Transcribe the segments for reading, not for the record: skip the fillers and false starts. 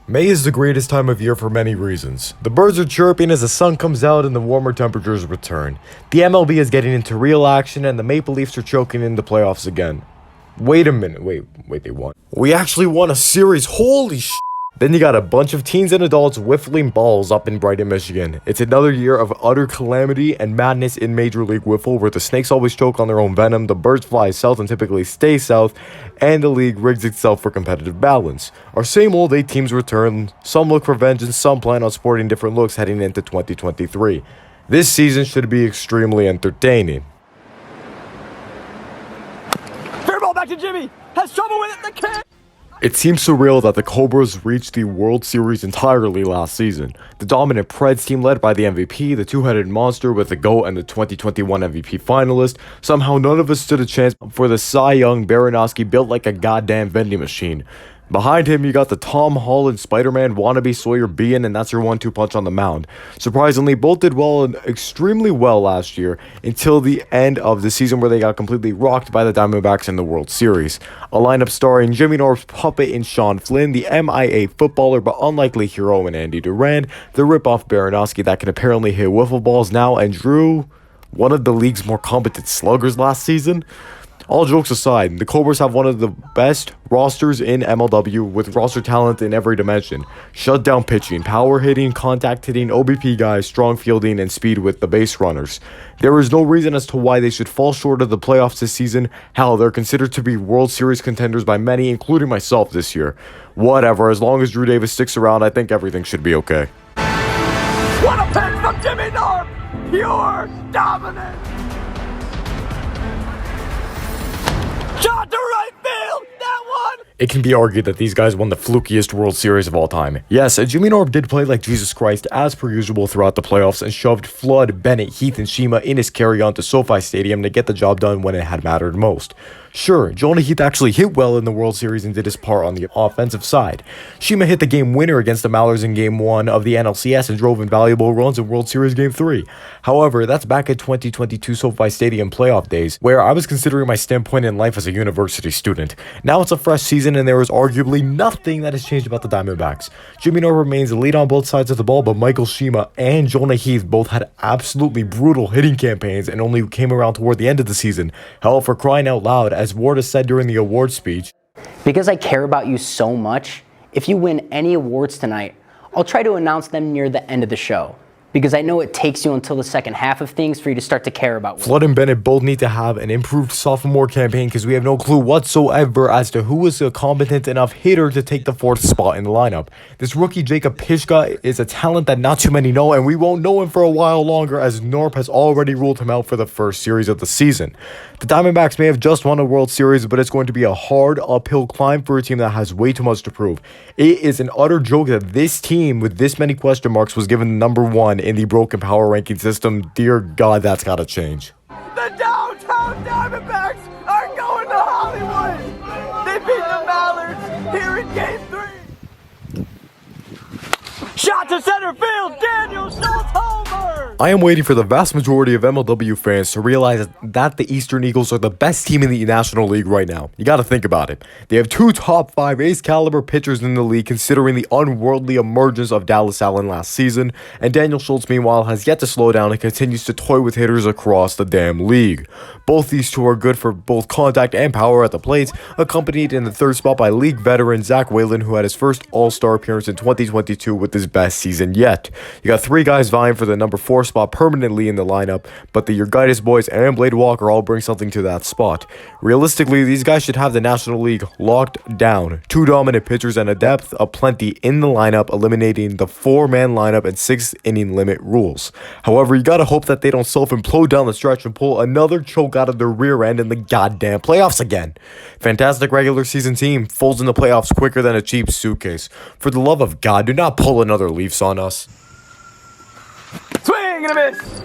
May is the greatest time of year for many reasons. The birds are chirping as the sun comes out and the warmer temperatures return. The MLB is getting into real action and the Maple Leafs are choking in the playoffs again. Wait a minute, wait, they won. We actually won a series, holy sh**. Then you got a bunch of teens and adults whiffling balls up in Brighton, Michigan. It's another year of utter calamity and madness in Major League Wiffle, where the snakes always choke on their own venom, the birds fly south and typically stay south, and the league rigs itself for competitive balance. Our same old 8 teams return, some look for vengeance, some plan on sporting different looks heading into 2023. This season should be extremely entertaining. Fair ball back to Jimmy, has trouble with it, the kid! It seems surreal that the Cobras reached the World Series entirely last season. The dominant Preds team led by the MVP, the two-headed monster with the GOAT and the 2021 MVP finalist, somehow none of us stood a chance for the Cy Young Baranowski built like a goddamn vending machine. Behind him, you got the Tom Holland Spider-Man wannabe Sawyer Bean, and that's your 1-2 punch on the mound. Surprisingly, both did well and extremely well last year until the end of the season where they got completely rocked by the Diamondbacks in the World Series. A lineup starring Jimmy Norp's puppet in Sean Flynn, the MIA footballer but unlikely hero in Andy Durand, the rip-off Baranowski that can apparently hit wiffle balls now, and Drew, one of the league's more competent sluggers last season. All jokes aside, the Cobras have one of the best rosters in MLW with roster talent in every dimension. Shutdown pitching, power hitting, contact hitting, OBP guys, strong fielding, and speed with the base runners. There is no reason as to why they should fall short of the playoffs this season. Hell, they're considered to be World Series contenders by many, including myself this year. Whatever, as long as Drew Davis sticks around, I think everything should be okay. What a pitch from Jimmy Norp! Pure dominance! Shot to right field! That one! It can be argued that these guys won the flukiest World Series of all time. Yes, Jimmy Norp did play like Jesus Christ as per usual throughout the playoffs and shoved Flood, Bennett, Heath, and Shima in his carry-on to SoFi Stadium to get the job done when it had mattered most. Sure, Jonah Heath actually hit well in the World Series and did his part on the offensive side. Shima hit the game winner against the Mallards in Game 1 of the NLCS and drove invaluable runs in World Series Game 3. However, that's back at 2022 SoFi Stadium playoff days, where I was considering my standpoint in life as a university student. Now it's a fresh season and there is arguably nothing that has changed about the Diamondbacks. Jimmy Norp remains the lead on both sides of the ball, but Michael Shima and Jonah Heath both had absolutely brutal hitting campaigns and only came around toward the end of the season. Hell, for crying out loud, as Ward has said during the award speech, "Because I care about you so much, if you win any awards tonight, I'll try to announce them near the end of the show. Because I know it takes you until the second half of things for you to start to care about." Flood and Bennett both need to have an improved sophomore campaign because we have no clue whatsoever as to who is a competent enough hitter to take the 4th spot in the lineup. This rookie Jacob Pishka is a talent that not too many know, and we won't know him for a while longer as Norp has already ruled him out for the first series of the season. The Diamondbacks may have just won a World Series, but it's going to be a hard uphill climb for a team that has way too much to prove. It is an utter joke that this team with this many question marks was given number 1 in the broken power ranking system. Dear God, that's gotta change. The downtown Diamondbacks are going to Hollywood! They beat the Mallards here in Game 3! Shot to center field, Daniel Schultz homer! I am waiting for the vast majority of MLW fans to realize that the Eastern Eagles are the best team in the National League right now. You gotta think about it. They have 2 top 5 ace caliber pitchers in the league considering the unworldly emergence of Dallas Allen last season, and Daniel Schultz meanwhile has yet to slow down and continues to toy with hitters across the damn league. Both these two are good for both contact and power at the plate, accompanied in the 3rd spot by league veteran Zach Whalen, who had his first All-Star appearance in 2022 with his best season yet. You got 3 guys vying for the number 4 spot permanently in the lineup, but the Urinitingtree boys and Blade Walker all bring something to that spot. Realistically, these guys should have the National League locked down. 2 dominant pitchers and a depth aplenty in the lineup, eliminating the 4-man lineup and 6-inning limit rules. However, you gotta hope that they don't self-implode down the stretch and pull another choke out of their rear end in the goddamn playoffs again. Fantastic regular season team, folds in the playoffs quicker than a cheap suitcase. For the love of God, do not pull another Leafs on us. Swing and a miss!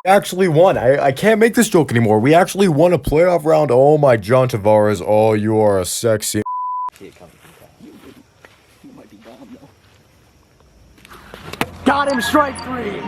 We actually won. I can't make this joke anymore. We actually won a playoff round. Oh my John Tavares. Oh, you are a sexy. Got him, strike 3!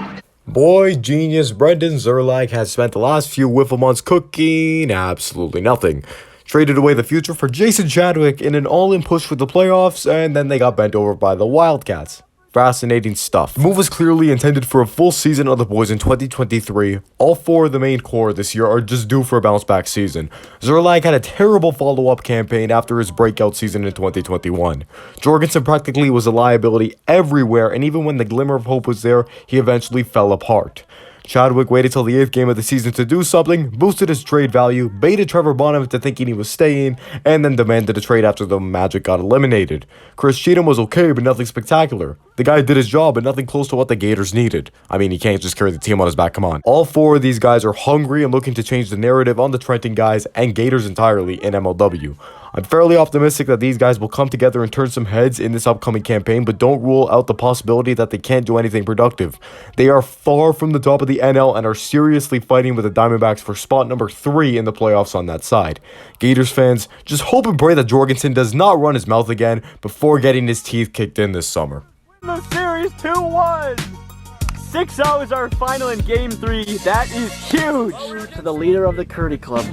Boy genius Brendan Zerlach has spent the last few wiffle months cooking absolutely nothing. traded away the future for Jason Chadwick in an all-in push for the playoffs, and then they got bent over by the Wildcats. Fascinating stuff. The move was clearly intended for a full season of the boys in 2023. All four of the main core this year are just due for a bounce-back season. Zerlag had a terrible follow-up campaign after his breakout season in 2021. Jorgensen practically was a liability everywhere, and even when the glimmer of hope was there, he eventually fell apart. Chadwick waited till the 8th game of the season to do something, boosted his trade value, baited Trevor Bonham into thinking he was staying, and then demanded a trade after the Magic got eliminated. Chris Cheatham was okay, but nothing spectacular. The guy did his job, but nothing close to what the Gators needed. I mean, he can't just carry the team on his back, come on. All four of these guys are hungry and looking to change the narrative on the Trenton guys and Gators entirely in MLW. I'm fairly optimistic that these guys will come together and turn some heads in this upcoming campaign, but don't rule out the possibility that they can't do anything productive. They are far from the top of the NL and are seriously fighting with the Diamondbacks for spot number 3 in the playoffs on that side. Gators fans, just hope and pray that Jorgensen does not run his mouth again before getting his teeth kicked in this summer. The series 2-1. 6-0 is our final in game 3. That is huge. To the leader of the Curdy Club.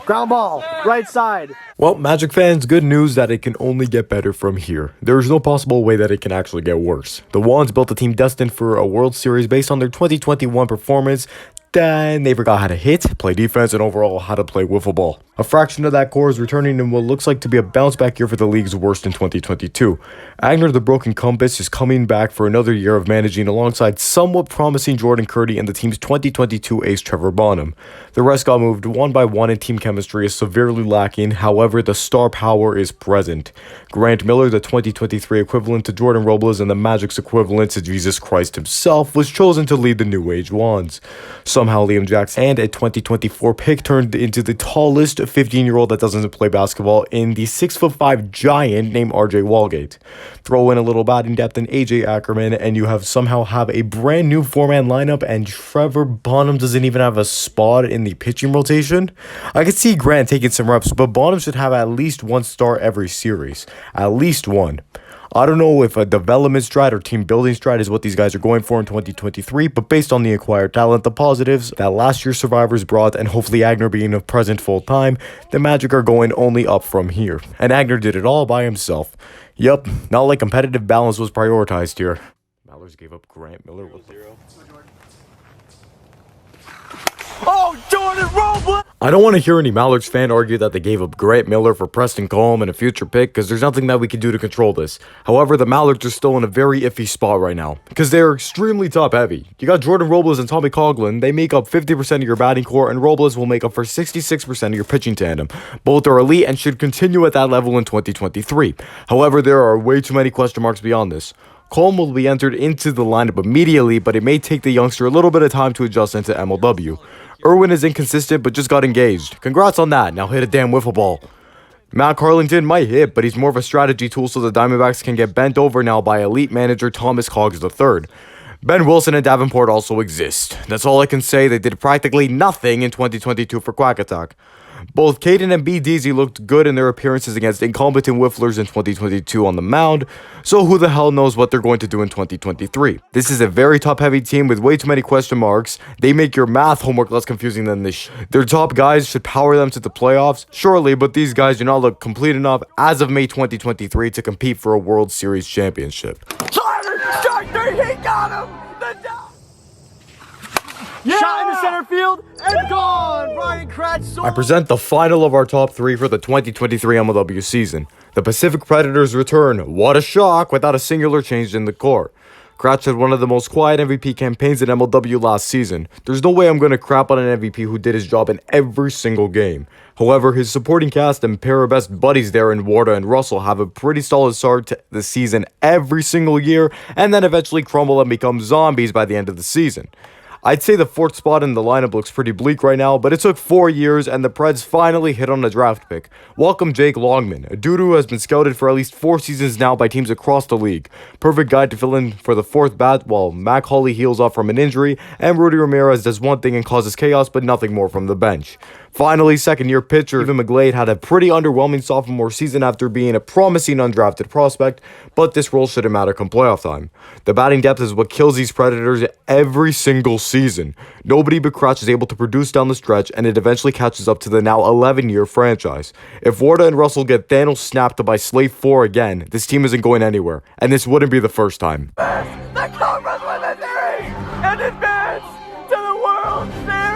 Ground ball, right side. Well, Magic fans, good news that it can only get better from here. There is no possible way that it can actually get worse. The Wands built a team destined for a World Series based on their 2021 performance. Then they forgot how to hit, play defense, and overall how to play wiffle ball. A fraction of that core is returning in what looks like to be a bounce-back year for the league's worst in 2022. Agner the Broken Compass is coming back for another year of managing alongside somewhat promising Jordan Curdy and the team's 2022 ace Trevor Bonham. The rest got moved one by one and team chemistry is severely lacking, however the star power is present. Grant Miller, the 2023 equivalent to Jordan Robles and the Magic's equivalent to Jesus Christ himself, was chosen to lead the New Age Wands. Somehow Liam Jackson and a 2024 pick turned into the tallest 15-year-old that doesn't play basketball in the 6'5" giant named RJ Walgate. Throw in a little batting depth in AJ Ackerman and you somehow have a brand new 4-man lineup, and Trevor Bonham doesn't even have a spot in the pitching rotation. I could see Grant taking some reps, but Bonham should have at least one start every series. At least one. I don't know if a development strat or team building strat is what these guys are going for in 2023, but based on the acquired talent, the positives that last year's survivors brought, and hopefully Agner being present full time, the Magic are going only up from here. And Agner did it all by himself. Yup, not like competitive balance was prioritized here. Mallards gave up Grant Miller with 0. Oh, Jordan Robles! I don't want to hear any Mallards fan argue that they gave up Grant Miller for Preston Colm and a future pick, because there's nothing that we can do to control this. However, the Mallards are still in a very iffy spot right now, because they're extremely top heavy. You got Jordan Robles and Tommy Coughlin. They make up 50% of your batting core, and Robles will make up for 66% of your pitching tandem. Both are elite and should continue at that level in 2023. However, there are way too many question marks beyond this. Colm will be entered into the lineup immediately, but it may take the youngster a little bit of time to adjust into MLW. Irwin is inconsistent, but just got engaged. Congrats on that. Now hit a damn wiffle ball. Matt Carlington might hit, but he's more of a strategy tool so the Diamondbacks can get bent over now by elite manager Thomas Coggs III. Ben Wilson and Davenport also exist. That's all I can say. They did practically nothing in 2022 for Quack Attack. Both Caden and BDZ looked good in their appearances against incompetent whifflers in 2022 on the mound, so who the hell knows what they're going to do in 2023. This is a very top-heavy team with way too many question marks. They make your math homework less confusing than this. Their top guys should power them to the playoffs, surely, but these guys do not look complete enough as of May 2023 to compete for a World Series championship. Strike 3, he got him! Shot into center field and gone! Brian Kratz. I present the final of our top 3 for the 2023 MLW season. The Pacific Predators return. What a shock without a singular change in the core. Kratz had one of the most quiet MVP campaigns in MLW last season. There's no way I'm going to crap on an MVP who did his job in every single game. However, his supporting cast and pair of best buddies there in Warda and Russell have a pretty solid start to the season every single year, and then eventually crumble and become zombies by the end of the season. I'd say the 4th spot in the lineup looks pretty bleak right now, but it took 4 years and the Preds finally hit on a draft pick. Welcome Jake Longman, a dude who has been scouted for at least 4 seasons now by teams across the league. Perfect guy to fill in for the 4th bat while Mac Hawley heals off from an injury, and Rudy Ramirez does one thing and causes chaos but nothing more from the bench. Finally, second-year pitcher Evan McGlade had a pretty underwhelming sophomore season after being a promising undrafted prospect, but this role shouldn't matter come playoff time. The batting depth is what kills these Predators every single season. Nobody but Crouch is able to produce down the stretch, and it eventually catches up to the now 11-year franchise. If Warda and Russell get Thanos snapped by Slave 4 again, this team isn't going anywhere, and this wouldn't be the first time. The Cobras win the series and advance to the World Series!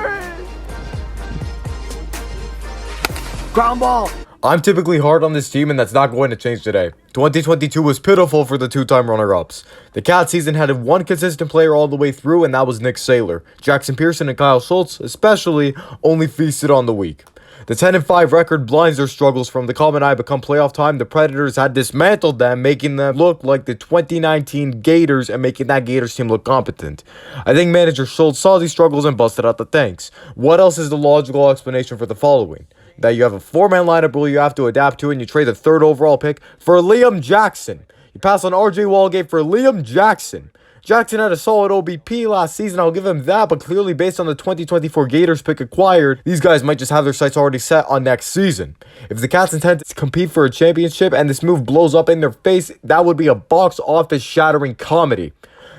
Ground ball! I'm typically hard on this team, and that's not going to change today. 2022 was pitiful for the two-time runner-ups. The Cat season had one consistent player all the way through, and that was Nick Saylor. Jackson Pearson and Kyle Schultz, especially, only feasted on the weak. The 10-5 record blinds their struggles from the common eye, but come playoff time, the Predators had dismantled them, making them look like the 2019 Gators and making that Gators team look competent. I think manager Schultz saw these struggles and busted out the thanks. What else is the logical explanation for the following? That you have a four-man lineup rule you have to adapt to, and you trade the third overall pick for Liam Jackson. You pass on RJ Walgate for Liam Jackson. Jackson had a solid OBP last season, I'll give him that, but clearly based on the 2024 Gators pick acquired, these guys might just have their sights already set on next season. If the Cats intend to compete for a championship and this move blows up in their face, that would be a box office shattering comedy.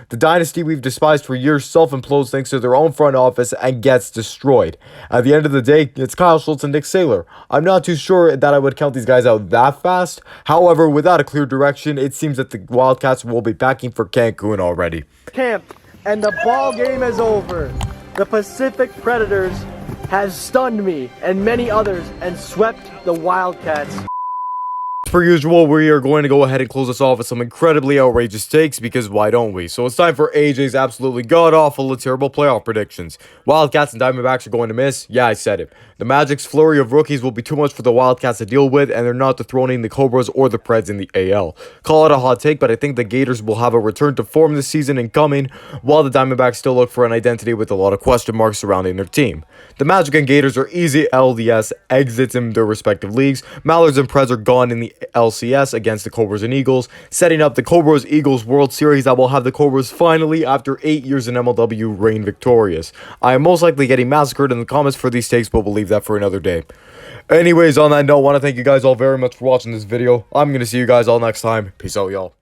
The dynasty we've despised for years self-implodes thanks to their own front office and gets destroyed. At the end of the day, it's Kyle Schultz and Nick Saylor. I'm not too sure that I would count these guys out that fast. However, without a clear direction, it seems that the Wildcats will be packing for Cancun already. Camp, and the ball game is over. The Pacific Predators has stunned me and many others and swept the Wildcats. Per usual, we are going to go ahead and close this off with some incredibly outrageous takes, because why don't we? So it's time for AJ's absolutely god-awful and terrible playoff predictions. Wildcats and Diamondbacks are going to miss? Yeah, I said it. The Magic's flurry of rookies will be too much for the Wildcats to deal with, and they're not dethroning the Cobras or the Preds in the AL. Call it a hot take, but I think the Gators will have a return to form this season incoming, while the Diamondbacks still look for an identity with a lot of question marks surrounding their team. The Magic and Gators are easy LDS exits in their respective leagues. Mallards and Preds are gone in the LCS against the Cobras and Eagles, setting up the Cobras-Eagles World Series that will have the Cobras finally, after 8 years in MLW, reign victorious. I am most likely getting massacred in the comments for these takes, but we'll leave that for another day. Anyways, on that note, I want to thank you guys all very much for watching this video. I'm going to see you guys all next time. Peace out, y'all.